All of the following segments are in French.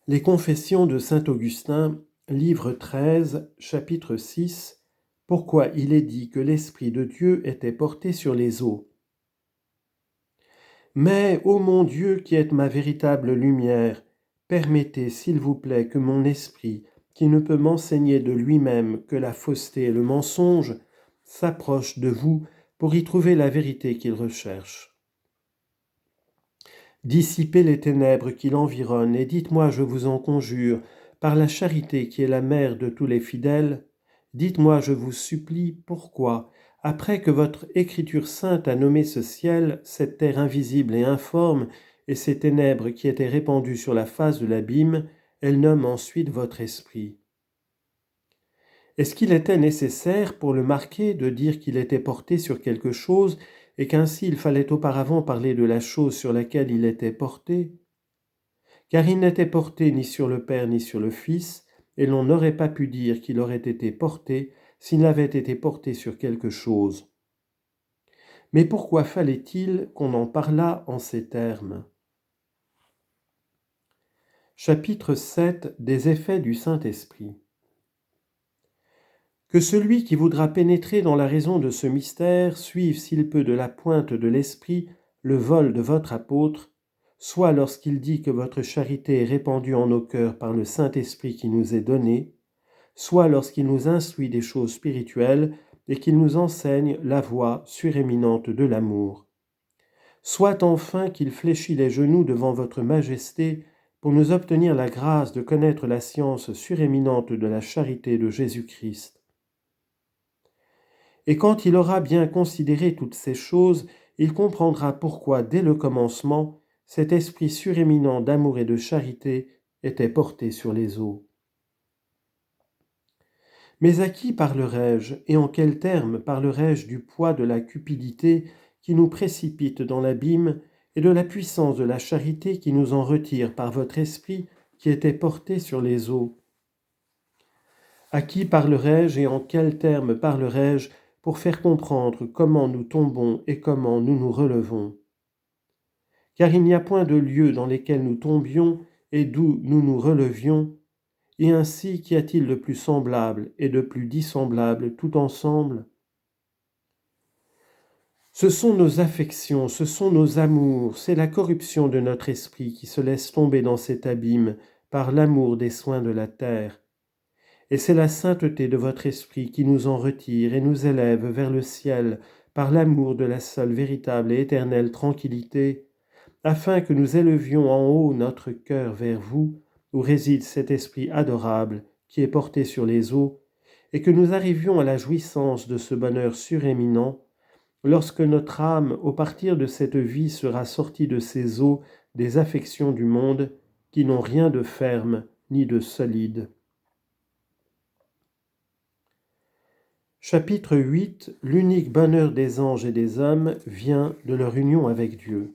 Les Confessions de saint Augustin, livre 13, chapitre 6, pourquoi il est dit que l'Esprit de Dieu était porté sur les eaux. Mais, ô mon Dieu qui êtes ma véritable lumière, permettez, s'il vous plaît, que mon esprit, qui ne peut m'enseigner de lui-même que la fausseté et le mensonge, s'approche de vous pour y trouver la vérité qu'il recherche. Dissipez les ténèbres qui l'environnent et dites-moi, je vous en conjure, par la charité qui est la mère de tous les fidèles, dites-moi, je vous supplie, pourquoi, après que votre Écriture sainte a nommé ce ciel, cette terre invisible et informe, et ces ténèbres qui étaient répandues sur la face de l'abîme, elle nomme ensuite votre esprit. Est-ce qu'il était nécessaire pour le marquer de dire qu'il était porté sur quelque chose et qu'ainsi il fallait auparavant parler de la chose sur laquelle il était porté? Car il n'était porté ni sur le Père ni sur le Fils, et l'on n'aurait pas pu dire qu'il aurait été porté s'il avait été porté sur quelque chose. Mais pourquoi fallait-il qu'on en parlât en ces termes? Chapitre 7 des effets du Saint-Esprit. Que celui qui voudra pénétrer dans la raison de ce mystère suive s'il peut de la pointe de l'esprit le vol de votre apôtre, soit lorsqu'il dit que votre charité est répandue en nos cœurs par le Saint-Esprit qui nous est donné, soit lorsqu'il nous instruit des choses spirituelles et qu'il nous enseigne la voie suréminente de l'amour. Soit enfin qu'il fléchit les genoux devant votre majesté pour nous obtenir la grâce de connaître la science suréminente de la charité de Jésus-Christ. Et quand il aura bien considéré toutes ces choses, il comprendra pourquoi, dès le commencement, cet esprit suréminent d'amour et de charité était porté sur les eaux. Mais à qui parlerai-je, et en quels termes parlerai-je du poids de la cupidité qui nous précipite dans l'abîme et de la puissance de la charité qui nous en retire par votre esprit qui était porté sur les eaux? À qui parlerai-je et en quels termes parlerai-je pour faire comprendre comment nous tombons et comment nous nous relevons? Car il n'y a point de lieux dans lesquels nous tombions et d'où nous nous relevions, et ainsi qu'y a-t-il de plus semblable et de plus dissemblable tout ensemble? Ce sont nos affections, ce sont nos amours, c'est la corruption de notre esprit qui se laisse tomber dans cet abîme par l'amour des soins de la terre. Et c'est la sainteté de votre esprit qui nous en retire et nous élève vers le ciel par l'amour de la seule véritable et éternelle tranquillité, afin que nous élevions en haut notre cœur vers vous, où réside cet esprit adorable qui est porté sur les eaux, et que nous arrivions à la jouissance de ce bonheur suréminent, lorsque notre âme, au partir de cette vie, sera sortie de ces eaux des affections du monde, qui n'ont rien de ferme ni de solide. Chapitre 8. L'unique bonheur des anges et des hommes vient de leur union avec Dieu.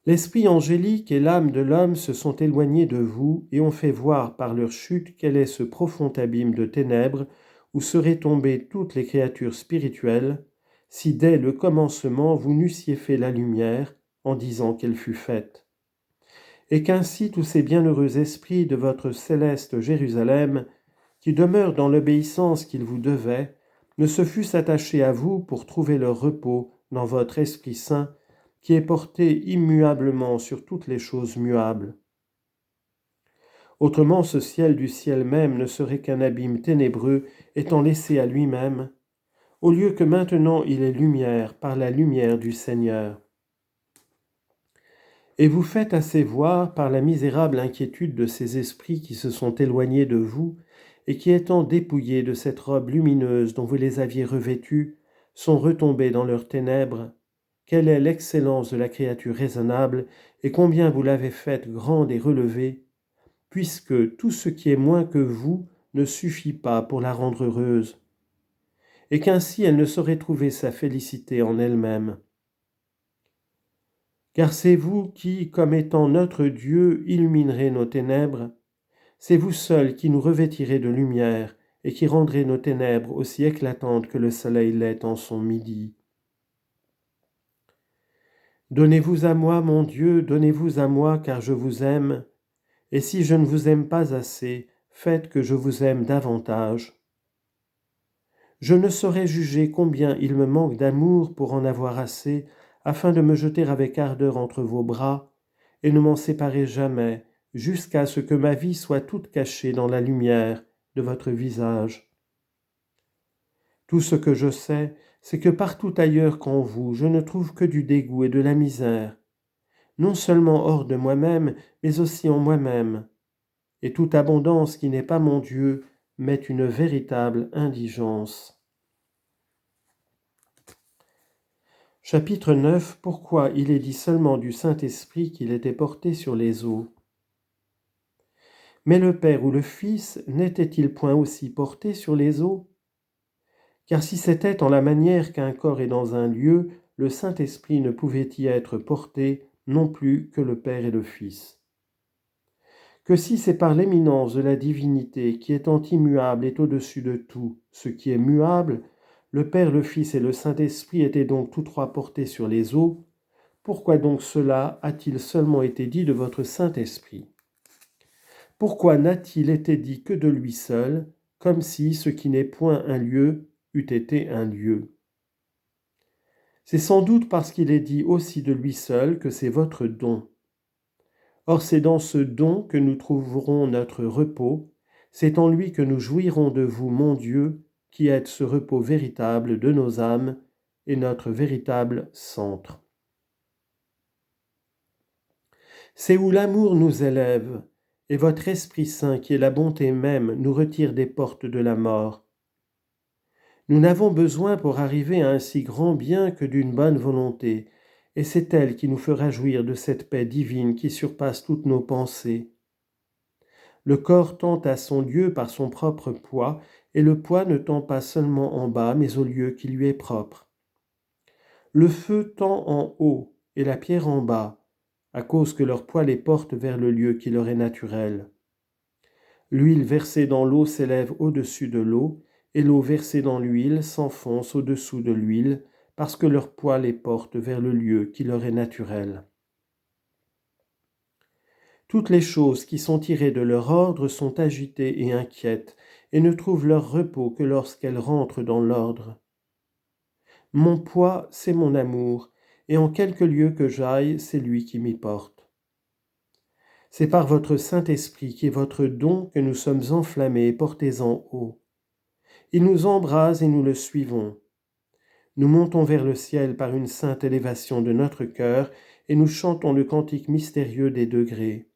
L'esprit angélique et l'âme de l'homme se sont éloignés de vous et ont fait voir par leur chute quel est ce profond abîme de ténèbres où seraient tombées toutes les créatures spirituelles, si dès le commencement vous n'eussiez fait la lumière en disant qu'elle fut faite. Et qu'ainsi tous ces bienheureux esprits de votre céleste Jérusalem, qui demeurent dans l'obéissance qu'ils vous devaient, ne se fussent attachés à vous pour trouver leur repos dans votre Esprit Saint, qui est porté immuablement sur toutes les choses muables. Autrement, ce ciel du ciel même ne serait qu'un abîme ténébreux étant laissé à lui-même, au lieu que maintenant il est lumière par la lumière du Seigneur. Et vous faites assez voir par la misérable inquiétude de ces esprits qui se sont éloignés de vous et qui, étant dépouillés de cette robe lumineuse dont vous les aviez revêtus, sont retombés dans leurs ténèbres, quelle est l'excellence de la créature raisonnable et combien vous l'avez faite grande et relevée, puisque tout ce qui est moins que vous ne suffit pas pour la rendre heureuse, et qu'ainsi elle ne saurait trouver sa félicité en elle-même. Car c'est vous qui, comme étant notre Dieu, illuminerez nos ténèbres, c'est vous seul qui nous revêtirez de lumière et qui rendrez nos ténèbres aussi éclatantes que le soleil l'est en son midi. Donnez-vous à moi, mon Dieu, donnez-vous à moi, car je vous aime, et si je ne vous aime pas assez, faites que je vous aime davantage. Je ne saurais juger combien il me manque d'amour pour en avoir assez, afin de me jeter avec ardeur entre vos bras, et ne m'en séparer jamais, jusqu'à ce que ma vie soit toute cachée dans la lumière de votre visage. Tout ce que je sais, c'est que partout ailleurs qu'en vous, je ne trouve que du dégoût et de la misère, non seulement hors de moi-même, mais aussi en moi-même. Et toute abondance qui n'est pas mon Dieu met une véritable indigence. Chapitre 9. Pourquoi il est dit seulement du Saint-Esprit qu'il était porté sur les eaux. Mais le Père ou le Fils n'était-il point aussi porté sur les eaux? Car si c'était en la manière qu'un corps est dans un lieu, le Saint-Esprit ne pouvait y être porté non plus que le Père et le Fils. Que si c'est par l'éminence de la divinité qui étant immuable est au-dessus de tout ce qui est muable, le Père, le Fils et le Saint-Esprit étaient donc tous trois portés sur les eaux, pourquoi donc cela a-t-il seulement été dit de votre Saint-Esprit? Pourquoi n'a-t-il été dit que de lui seul, comme si ce qui n'est point un lieu eût été un lieu? C'est sans doute parce qu'il est dit aussi de lui seul que c'est votre don. Or c'est dans ce don que nous trouverons notre repos, c'est en lui que nous jouirons de vous, mon Dieu, qui êtes ce repos véritable de nos âmes et notre véritable centre. C'est où l'amour nous élève, et votre Esprit Saint, qui est la bonté même, nous retire des portes de la mort. Nous n'avons besoin pour arriver à un si grand bien que d'une bonne volonté, et c'est elle qui nous fera jouir de cette paix divine qui surpasse toutes nos pensées. Le corps tend à son lieu par son propre poids, et le poids ne tend pas seulement en bas, mais au lieu qui lui est propre. Le feu tend en haut, et la pierre en bas, à cause que leur poids les porte vers le lieu qui leur est naturel. L'huile versée dans l'eau s'élève au-dessus de l'eau, et l'eau versée dans l'huile s'enfonce au-dessous de l'huile, parce que leur poids les porte vers le lieu qui leur est naturel. Toutes les choses qui sont tirées de leur ordre sont agitées et inquiètes, et ne trouvent leur repos que lorsqu'elles rentrent dans l'ordre. Mon poids, c'est mon amour, et en quelque lieu que j'aille, c'est lui qui m'y porte. C'est par votre Saint-Esprit qui est votre don que nous sommes enflammés et portés en haut. Il nous embrase et nous le suivons. Nous montons vers le ciel par une sainte élévation de notre cœur et nous chantons le cantique mystérieux des degrés.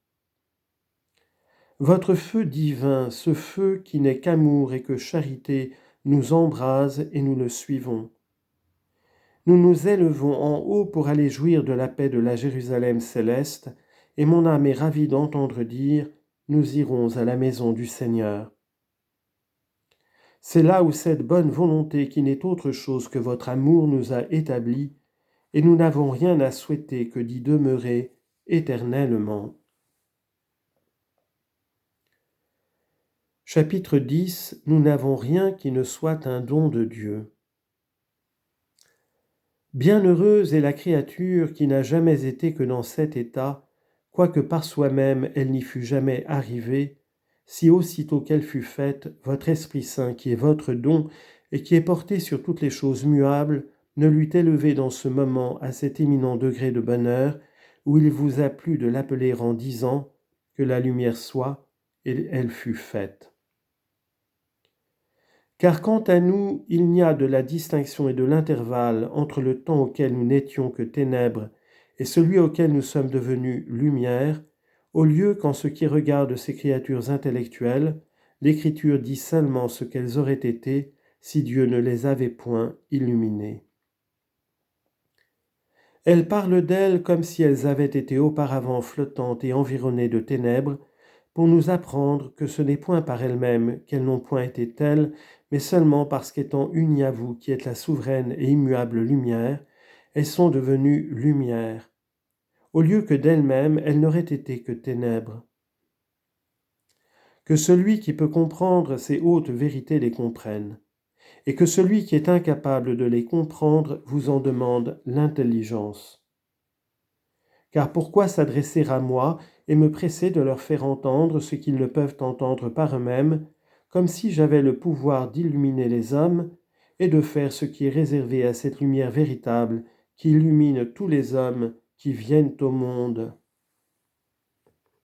Votre feu divin, ce feu qui n'est qu'amour et que charité, nous embrase et nous le suivons. Nous nous élevons en haut pour aller jouir de la paix de la Jérusalem céleste, et mon âme est ravie d'entendre dire « Nous irons à la maison du Seigneur ». C'est là où cette bonne volonté qui n'est autre chose que votre amour nous a établis, et nous n'avons rien à souhaiter que d'y demeurer éternellement. Chapitre 10. Nous n'avons rien qui ne soit un don de Dieu. Bienheureuse est la créature qui n'a jamais été que dans cet état, quoique par soi-même elle n'y fût jamais arrivée, si aussitôt qu'elle fut faite, votre Esprit Saint, qui est votre don et qui est porté sur toutes les choses muables, ne l'eût élevé dans ce moment à cet éminent degré de bonheur, où il vous a plu de l'appeler en disant que la lumière soit, et elle fut faite. Car quant à nous, il n'y a de la distinction et de l'intervalle entre le temps auquel nous n'étions que ténèbres et celui auquel nous sommes devenus lumière, au lieu qu'en ce qui regarde ces créatures intellectuelles, l'Écriture dit seulement ce qu'elles auraient été si Dieu ne les avait point illuminées. Elle parle d'elles comme si elles avaient été auparavant flottantes et environnées de ténèbres, pour nous apprendre que ce n'est point par elles-mêmes qu'elles n'ont point été telles, mais seulement parce qu'étant unies à vous qui êtes la souveraine et immuable lumière, elles sont devenues lumière, au lieu que d'elles-mêmes elles n'auraient été que ténèbres. Que celui qui peut comprendre ces hautes vérités les comprenne, et que celui qui est incapable de les comprendre vous en demande l'intelligence. Car pourquoi s'adresser à moi et me presser de leur faire entendre ce qu'ils ne peuvent entendre par eux-mêmes, comme si j'avais le pouvoir d'illuminer les hommes et de faire ce qui est réservé à cette lumière véritable qui illumine tous les hommes qui viennent au monde.